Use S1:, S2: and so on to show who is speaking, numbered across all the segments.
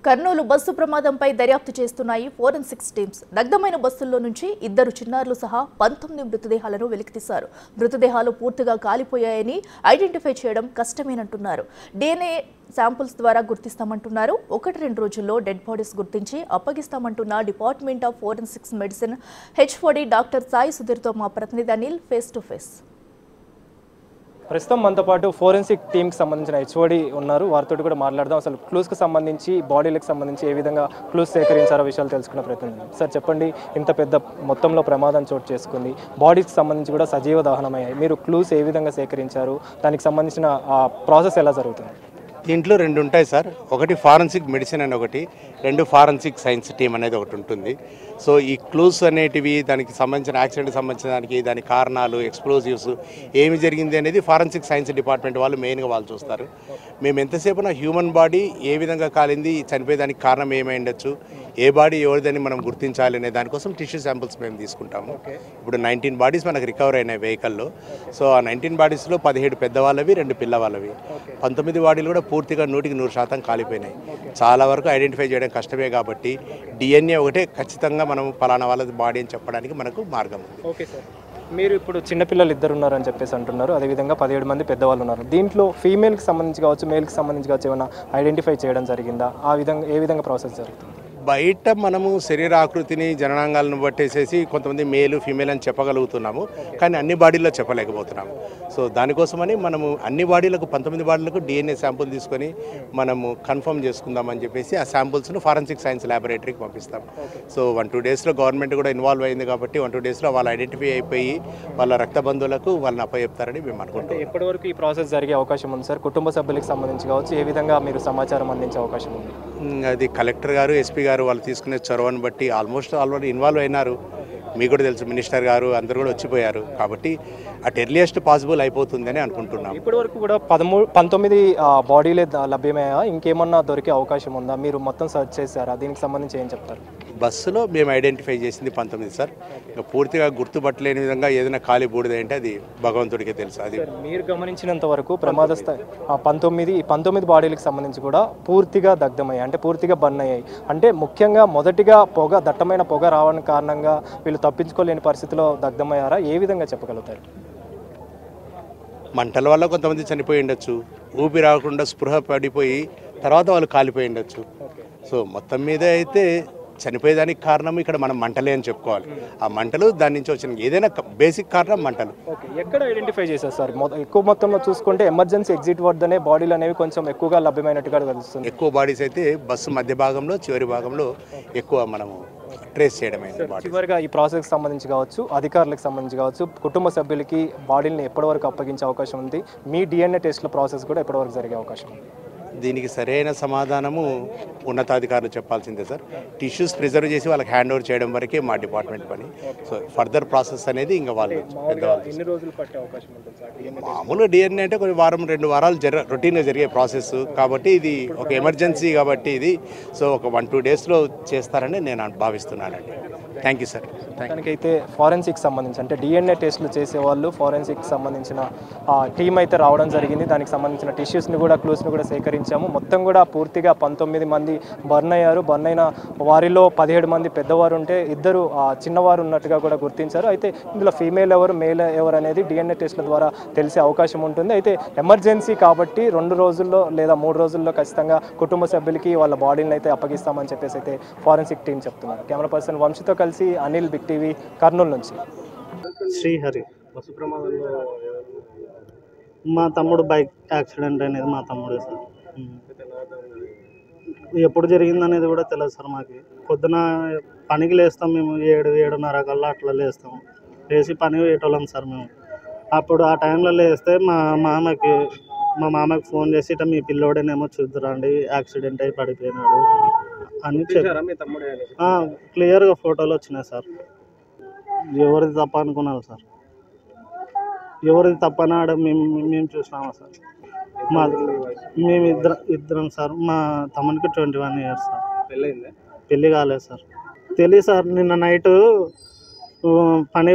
S1: Kurnool bus ప్రమాదంపై దర్యాప్తు చేస్తున్నాయి ఫోరెన్సిక్స్ టీమ్స్. దగ్ధమైన బస్సుల్లో నుంచి 2 చిన్నారులు సహా 19 మృతదేహాలను వెలికితీశారు. మృతదేహాలు పూర్తిగా కాలిపోయాయని ఐడెంటిఫై చేయడం కష్టమేనంటున్నారు. DNA శాంపుల్స్ ద్వారా గుర్తిస్తామంటున్నారు. 1-2 రోజుల్లో డెడ్ బాడీస్ గుర్తించి అప్పగిస్తామంటున్న department of forensics medicine HOD doctor Sai సుధీర్తో మా ప్రతినిధి అనిల్ ఫేస్ టు ఫేస్.
S2: ప్రస్తుతం మనతో పాటు ఫోరెన్సిక్ టీమ్కి సంబంధించిన HOD ఉన్నారు. వారితో కూడా మాట్లాడదాం. అసలు క్లూస్కి సంబంధించి, బాడీలకు సంబంధించి ఏ విధంగా క్లూస్ సేకరించారో విషయాలు తెలుసుకునే ప్రయత్నం. సార్ చెప్పండి, ఇంత పెద్ద మొత్తంలో ప్రమాదం చోటు చేసుకుంది, బాడీకి సంబంధించి కూడా సజీవ దహనమయ్యాయి. మీరు క్లూస్ ఏ విధంగా సేకరించారు, దానికి సంబంధించిన ప్రాసెస్ ఎలా జరుగుతుంది?
S3: దీంట్లో 2 ఉంటాయి సార్. ఒకటి ఫారెన్సిక్ మెడిసిన్ అని ఒకటి, 2 ఫారెన్సిక్ సైన్స్ టీమ్ అనేది ఒకటి ఉంటుంది. సో ఈ క్లూస్ అనేటివి దానికి సంబంధించిన యాక్సిడెంట్కి సంబంధించిన దాని కారణాలు, ఎక్స్ప్లోజివ్స్ ఏమి జరిగింది అనేది ఫారెన్సిక్ సైన్స్ డిపార్ట్మెంట్ వాళ్ళు మెయిన్గా వాళ్ళు చూస్తారు. మేము ఎంతసేపున హ్యూమన్ బాడీ ఏ విధంగా కాలింది, చనిపోయేదానికి కారణం ఏమై ఉండొచ్చు, ఏ బాడీ ఎవరిదని మనం గుర్తించాలి అనే దానికోసం టిష్యూ శాంపుల్స్ మేము తీసుకుంటాము. ఇప్పుడు 19 బాడీస్ మనకు రికవర్ అయినాయి వెహికల్లో. సో ఆ 19 బాడీస్లో 17 పెద్దవాళ్ళవి, 2 పిల్లవాళ్ళవి. 19 బాడీలు కూడా పూర్తిగా 100% కాలిపోయినాయి. చాలా వరకు ఐడెంటిఫై చేయడం కష్టమే కాబట్టి DNA ఒకటే ఖచ్చితంగా మనం ఫలానా వాళ్ళ బాడీ అని చెప్పడానికి మనకు మార్గం ఉంది.
S2: ఓకే సార్, మీరు ఇప్పుడు చిన్నపిల్లలు 2 ఉన్నారని చెప్పేసి అంటున్నారు. అదేవిధంగా 17 మంది పెద్దవాళ్ళు ఉన్నారు. దీంట్లో ఫీమేల్కి సంబంధించి కావచ్చు, మేల్కి సంబంధించి కావచ్చు, ఏమైనా ఐడెంటిఫై చేయడం జరిగిందా? ఆ విధంగా ఏ విధంగా ప్రాసెస్ జరుగుతుంది?
S3: బయట మనము శరీర ఆకృతిని, జననాంగాలను బట్టేసేసి కొంతమంది మేలు ఫీమేల్ అని చెప్పగలుగుతున్నాము, కానీ అన్ని బాడీల్లో చెప్పలేకపోతున్నాము. సో దానికోసమని మనము అన్ని బాడీలకు 19 బాడీలకు DNA శాంపుల్ తీసుకొని మనము కన్ఫర్మ్ చేసుకుందామని చెప్పేసి ఆ శాంపుల్స్ను ఫారెన్సిక్ సైన్స్ ల్యాబొరేటరీకి పంపిస్తాం. సో 1-2 డేస్లో గవర్నమెంట్ కూడా ఇన్వాల్వ్ అయింది కాబట్టి 1-2 డేస్లో వాళ్ళు ఐడెంటిఫై అయిపోయి వాళ్ళ రక్త బంధువులకు వాళ్ళని అప్పచెప్తారని మేము అనుకుంటాం.
S2: ఎప్పటి వరకు ఈ ప్రాసెస్ జరిగే అవకాశం ఉంది సార్? కుటుంబ సభ్యులకు సంబంధించి కావచ్చు, ఏ విధంగా మీరు సమాచారం అందించే అవకాశం ఉంది?
S3: అది కలెక్టర్ గారు, SP గారు వాళ్ళు తీసుకునే చొరవని బట్టి ఆల్మోస్ట్ ఆల్రెడీ ఇన్వాల్వ్ అయినారు. మీకు కూడా తెలుసు, మినిస్టర్ గారు అందరూ కూడా వచ్చిపోయారు. కాబట్టి అట్ ఎర్లియస్ట్ పాసిబుల్ అయిపోతుందని అనుకుంటున్నాం.
S2: ఇప్పటి వరకు కూడా 19 బాడీలే లభ్యమయ్యా, ఇంకేమన్నా దొరికే అవకాశం ఉందా? మీరు మొత్తం సర్చ్ చేశారా? దీనికి సంబంధించి ఏం చెప్తారు?
S3: బస్సులో మేము ఐడెంటిఫై చేసింది 19 సార్. ఇంకా పూర్తిగా గుర్తుపట్టలేని విధంగా ఏదైనా ఖాళీ బూడిద అంటే అది భగవంతుడికే తెలుసు. అది
S2: మీరు గమనించినంత వరకు ప్రమాద స్థాయి 19 బాడీలకు సంబంధించి కూడా పూర్తిగా దగ్ధమయ్యాయి, అంటే పూర్తిగా బర్న్ అయ్యాయి. అంటే ముఖ్యంగా మొదటిగా దట్టమైన పొగ రావడానికి కారణంగా వీళ్ళు తప్పించుకోలేని పరిస్థితిలో దగ్ధమయ్యారా? ఏ విధంగా చెప్పగలుగుతారు?
S3: మంటల వల్ల కొంతమంది చనిపోయి ఉండొచ్చు, ఊపిరి రాకుండా స్పృహ పడిపోయి తర్వాత వాళ్ళు కాలిపోయి ఉండొచ్చు. సో మొత్తం మీద అయితే చనిపోయేదానికి కారణం ఇక్కడ మనం మంటలే అని చెప్పుకోవాలి. ఆ మంటలు దాని నుంచి వచ్చిన ఏదైనా బేసిక్ కారణం మంటలు.
S2: ఎక్కడ ఐడెంటిఫై చేశారు సార్? ఎక్కువ మొత్తంలో చూసుకుంటే ఎమర్జెన్సీ ఎగ్జిట్ వద్దనే బాడీలు అనేవి కొంచెం ఎక్కువగా లభ్యమైనట్టుగా తెలుస్తుంది.
S3: ఎక్కువ బాడీస్ అయితే బస్సు మధ్య భాగంలో, చివరి భాగంలో ఎక్కువ మనము ట్రేస్ చేయడమైంది.
S2: చివరిగా ఈ ప్రాసెస్కి సంబంధించి కావచ్చు, అధికారులకు సంబంధించి కావచ్చు, కుటుంబ సభ్యులకి బాడీని ఎప్పటివరకు అప్పగించే అవకాశం ఉంది? మీ DNA టెస్ట్ల ప్రాసెస్ కూడా ఎప్పటివరకు జరిగే అవకాశం ఉంది?
S3: దీనికి సరైన సమాధానము ఉన్నతాధికారులు చెప్పాల్సిందే సార్. టిష్యూస్ ప్రిజర్వ్ చేసి వాళ్ళకి హ్యాండ్ ఓవర్ చేయడం వరకే మా డిపార్ట్మెంట్ పని. సో ఫర్దర్ ప్రాసెస్ అనేది ఇంకా వాళ్ళు
S2: ఎన్ని రోజులు పట్టే అవకాశం ఉంటుంది సార్?
S3: మామూలుగా DNA అంటే కొన్ని 1-2 వారాలు రొటీన్గా జరిగే ప్రాసెస్ కాబట్టి ఇది ఒక ఎమర్జెన్సీ కాబట్టి ఇది సో ఒక 1-2 డేస్లో చేస్తారని నేను భావిస్తున్నానండి. Thank you sir.
S2: దానికైతే ఫారెన్సిక్ సంబంధించి అంటే DNA టెస్టులు చేసేవాళ్ళు ఫారెన్సిక్ సంబంధించిన టీం అయితే రావడం జరిగింది. దానికి సంబంధించిన టిష్యూస్ని కూడా, క్లూస్ని కూడా సేకరించాము. మొత్తం కూడా పూర్తిగా 19 మంది బర్న్ అయ్యారు. బర్న్ అయిన వారిలో 17 మంది పెద్దవారు ఉంటే 2 చిన్నవారు ఉన్నట్టుగా కూడా గుర్తించారు. అయితే ఇందులో ఫీమేల్ ఎవరు, మేల్ ఎవరు అనేది DNA టెస్టుల ద్వారా తెలిసే అవకాశం ఉంటుంది. అయితే ఎమర్జెన్సీ కాబట్టి 2 రోజుల్లో లేదా 3 రోజుల్లో ఖచ్చితంగా కుటుంబ సభ్యులకి వాళ్ళ బాడీని అయితే అప్పగిస్తామని చెప్పేసి అయితే ఫారెన్సిక్ టీం చెప్తున్నారు. కెమెరా పర్సన్ వంశీతో కలిసి అనిల్, బిగ్ టీవీ, కర్నూలు నుంచి.
S4: శ్రీహరి. బస్సు ప్రమాదంలో మా తమ్ముడు బైక్ యాక్సిడెంట్ అనేది మా తమ్ముడే సార్. ఎప్పుడు జరిగింది అనేది కూడా తెలియదు సార్ మాకు. పొద్దున పనికి లేస్తాం మేము, 7-7:30 కల్లా అట్లా లేస్తాం. లేచి పని పోయేటోళ్ళం సార్ మేము. అప్పుడు ఆ టైంలో లేస్తే మా మామకి ఫోన్ చేసి ఇట్లా మీ పిల్లోడేనేమో చూద్దురండి, యాక్సిడెంట్ అయి పడిపోయినాడు అని క్లియర్గా ఫోటోలు వచ్చినాయి సార్. ఎవరిది తప్ప అనుకున్నాను సార్. ఎవరిది తప్పనాడ మేము చూసినామా సార్? మేము ఇద్దరం సార్. మా తమ్మునికి 21 years సార్. పెళ్ళి కాలేదు సార్. తెలియదు సార్. నిన్న నైటు పని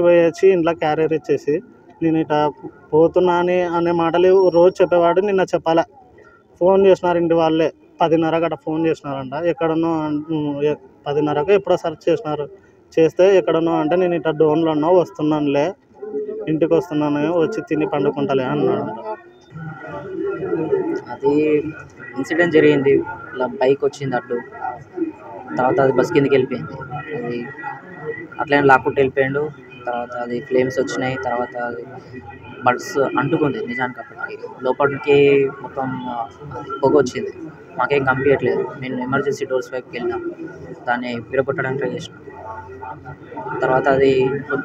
S4: పోయి వచ్చి ఇంట్లో క్యారియర్ ఇచ్చేసి నేను ఇట్లా పోతున్నా అనే మాటలు రోజు చెప్పేవాడు. నిన్న చెప్పాలా, ఫోన్ చేసినారు ఇంటి వాళ్ళే, 10:30 గట్ట ఫోన్ చేసినారంట. ఎక్కడున్నావు 10:30కు ఎప్పుడో సెర్చ్ చేసినారు. చేస్తే ఎక్కడున్నావు అంటే నేను ఇట్లా డోన్లో ఉన్నా వస్తున్నానులే, ఇంటికి వస్తున్నాను, వచ్చి తిని పండుకుంటాలే అన్నాడు.
S5: అది ఇన్సిడెంట్ జరిగింది. ఇలా బైక్ వచ్చింది అడ్డు, తర్వాత అది బస్ కిందకి వెళ్ళిపోయింది. అది అట్లనే లాక్కుంటూ వెళ్ళిపోయాడు. తర్వాత అది ఫ్లేమ్స్ వచ్చినాయి. తర్వాత అది బడ్స్ అంటుకుంది. నిజానికి అప్పటికి లోపలికి మొత్తం పొగ వచ్చింది. మాకేం కనిపించట్లేదు. నేను ఎమర్జెన్సీ డోర్స్ వైపుకి వెళ్ళినా, దాన్ని విరగొట్టడానికి ట్రై చేసినాం. తర్వాత అది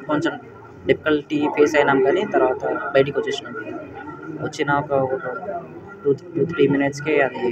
S5: కొంచెం డిఫికల్టీ ఫేస్ అయినాం, కానీ తర్వాత బయటికి వచ్చేసినాం. వచ్చిన ఒక 2-3 minutesకే అది